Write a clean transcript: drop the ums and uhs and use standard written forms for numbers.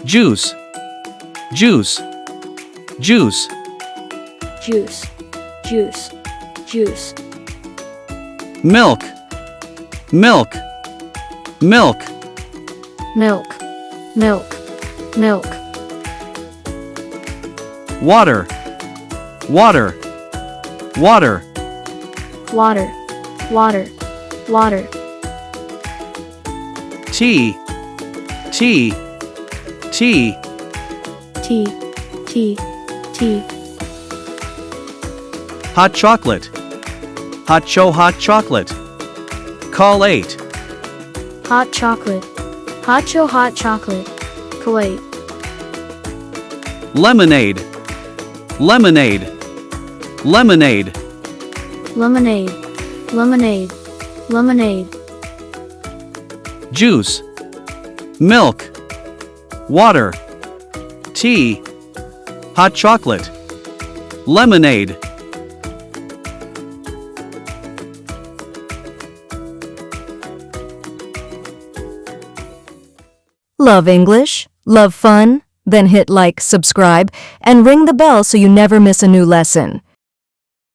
juice, juice, juice. juice, juice, juice. Milk, milk, milk. Milk, milk, milk. Water, water, water. Water, water, water. Tea, tea, tea. Tea, tea, tea. Hot chocolate, hot chocolate. Call 8. Hot chocolate, hot chocolate. Kuwait. Lemonade, lemonade, lemonade. Lemonade, lemonade, lemonade. Juice, milk, water, tea, hot chocolate, lemonade. Love English? Love fun? Then hit like, subscribe, and ring the bell so you never miss a new lesson.